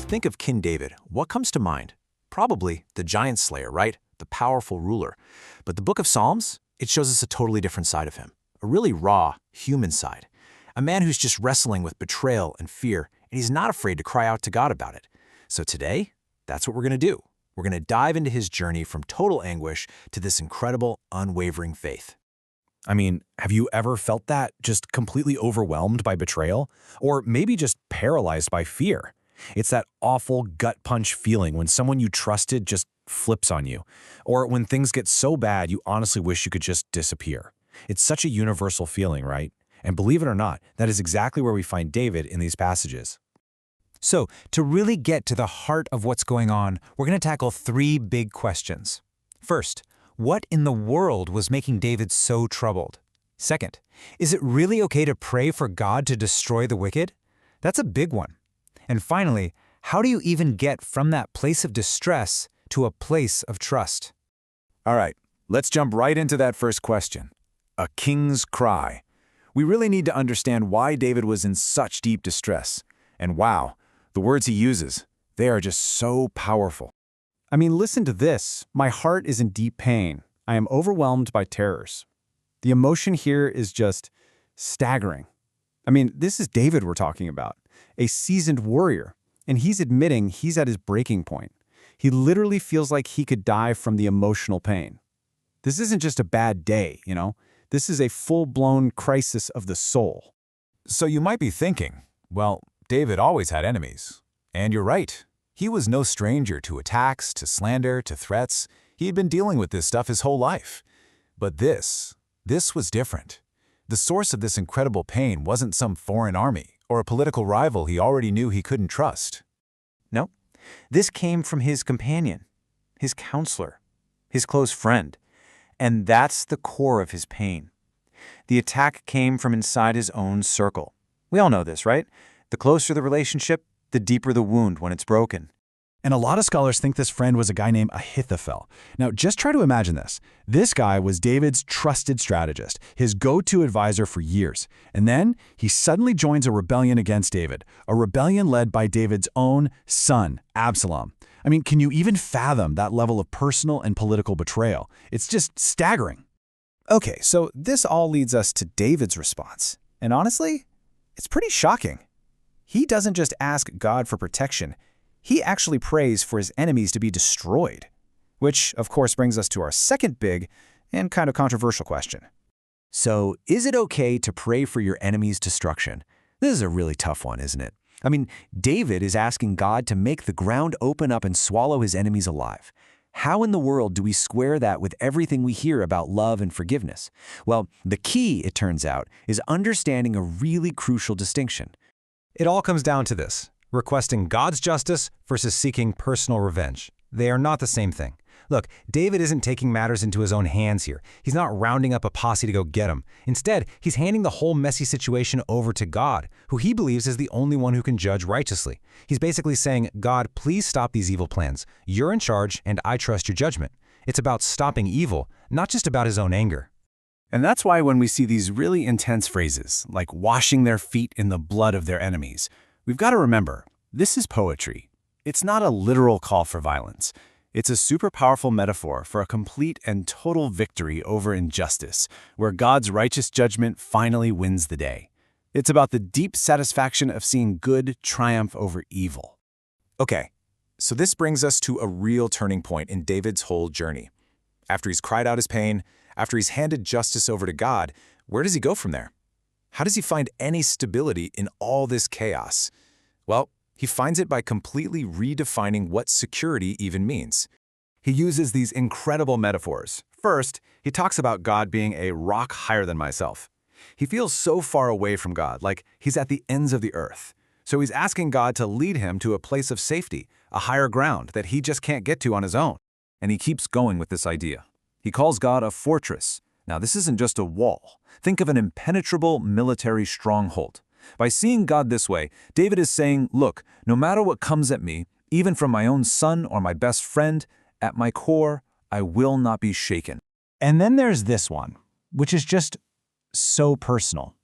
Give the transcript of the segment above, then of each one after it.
think of King David, what comes to mind? Probably the giant slayer, right? The powerful ruler. But the book of Psalms, it shows us a totally different side of him. A really raw, human side. A man who's just wrestling with betrayal and fear, and he's not afraid to cry out to God about it. So today, that's what we're going to do. We're going to dive into his journey from total anguish to this incredible, unwavering faith. I mean, have you ever felt that, just completely overwhelmed by betrayal? Or maybe just paralyzed by fear? It's that awful gut punch feeling when someone you trusted just flips on you. Or when things get so bad you honestly wish you could just disappear. It's such a universal feeling, right? And believe it or not, that is exactly where we find David in these passages. So, to really get to the heart of what's going on, we're going to tackle three big questions. First, what in the world was making David so troubled? Second, is it really okay to pray for God to destroy the wicked? That's a big one. And finally, how do you even get from that place of distress to a place of trust? All right, let's jump right into that first question. A king's cry. We really need to understand why David was in such deep distress. And wow, the words he uses, they are just so powerful. I mean, listen to this. My heart is in deep pain. I am overwhelmed by terrors. The emotion here is just staggering. I mean, this is David we're talking about, a seasoned warrior, and he's admitting he's at his breaking point. He literally feels like he could die from the emotional pain. This isn't just a bad day, you know? This is a full-blown crisis of the soul. So you might be thinking, well, David always had enemies. And you're right. He was no stranger to attacks, to slander, to threats. He had been dealing with this stuff his whole life. But this was different. The source of this incredible pain wasn't some foreign army or a political rival he already knew he couldn't trust. No, this came from his companion, his counselor, his close friend. And that's the core of his pain. The attack came from inside his own circle. We all know this, right? The closer the relationship, the deeper the wound when it's broken. And a lot of scholars think this friend was a guy named Ahithophel. Now, just try to imagine this. This guy was David's trusted strategist, his go-to advisor for years. And then he suddenly joins a rebellion against David, a rebellion led by David's own son, Absalom. I mean, can you even fathom that level of personal and political betrayal? It's just staggering. Okay, so this all leads us to David's response. And honestly, it's pretty shocking. He doesn't just ask God for protection. He actually prays for his enemies to be destroyed. Which, of course, brings us to our second big and kind of controversial question. So, is it okay to pray for your enemy's destruction? This is a really tough one, isn't it? I mean, David is asking God to make the ground open up and swallow his enemies alive. How in the world do we square that with everything we hear about love and forgiveness? Well, the key, it turns out, is understanding a really crucial distinction. It all comes down to this: requesting God's justice versus seeking personal revenge. They are not the same thing. Look, David isn't taking matters into his own hands here. He's not rounding up a posse to go get him. Instead, he's handing the whole messy situation over to God, who he believes is the only one who can judge righteously. He's basically saying, God, please stop these evil plans. You're in charge, and I trust your judgment. It's about stopping evil, not just about his own anger. And that's why when we see these really intense phrases, like washing their feet in the blood of their enemies, we've got to remember, this is poetry. It's not a literal call for violence. It's a super powerful metaphor for a complete and total victory over injustice, where God's righteous judgment finally wins the day. It's about the deep satisfaction of seeing good triumph over evil. Okay, so this brings us to a real turning point in David's whole journey. After he's cried out his pain, after he's handed justice over to God, where does he go from there? How does he find any stability in all this chaos? Well, he finds it by completely redefining what security even means. He uses these incredible metaphors. First, he talks about God being a rock higher than myself. He feels so far away from God, like he's at the ends of the earth. So he's asking God to lead him to a place of safety, a higher ground that he just can't get to on his own. And he keeps going with this idea. He calls God a fortress. Now, this isn't just a wall. Think of an impenetrable military stronghold. By seeing God this way, David is saying, look, no matter what comes at me, even from my own son or my best friend, at my core, I will not be shaken. And then there's this one, which is just so personal.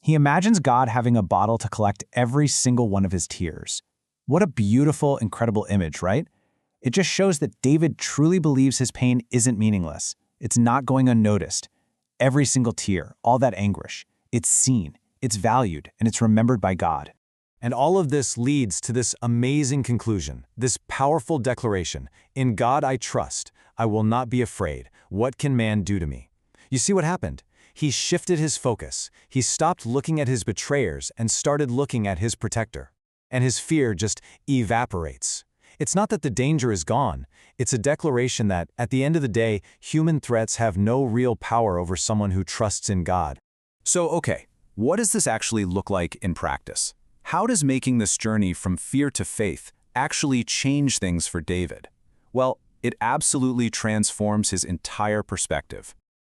He imagines God having a bottle to collect every single one of his tears. What a beautiful, incredible image, right? It just shows that David truly believes his pain isn't meaningless. It's not going unnoticed. Every single tear, all that anguish, it's seen, it's valued, and it's remembered by God. And all of this leads to this amazing conclusion, this powerful declaration, "In God I trust, I will not be afraid. What can man do to me?" You see what happened? He shifted his focus. He stopped looking at his betrayers and started looking at his protector. And his fear just evaporates. It's not that the danger is gone. It's a declaration that, at the end of the day, human threats have no real power over someone who trusts in God. So, okay, what does this actually look like in practice? How does making this journey from fear to faith actually change things for David? Well, it absolutely transforms his entire perspective.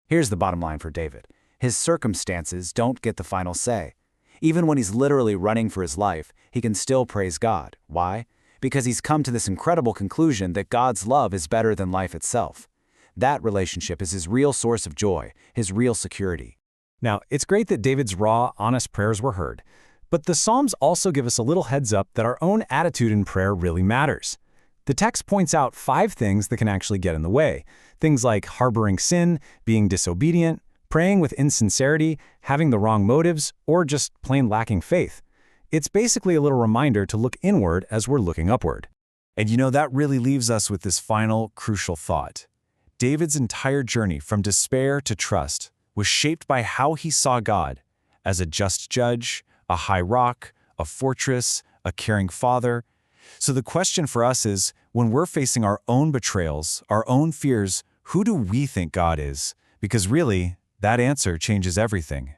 Here's the bottom line for David. His circumstances don't get the final say. Even when he's literally running for his life, he can still praise God. Why? Because he's come to this incredible conclusion that God's love is better than life itself. That relationship is his real source of joy, his real security. Now, it's great that David's raw, honest prayers were heard, but the Psalms also give us a little heads up that our own attitude in prayer really matters. The text points out 5 things that can actually get in the way. Things like harboring sin, being disobedient, praying with insincerity, having the wrong motives, or just plain lacking faith. It's basically a little reminder to look inward as we're looking upward. And that really leaves us with this final, crucial thought. David's entire journey from despair to trust was shaped by how he saw God as a just judge, a high rock, a fortress, a caring father. So the question for us is, when we're facing our own betrayals, our own fears, who do we think God is? Because really, that answer changes everything.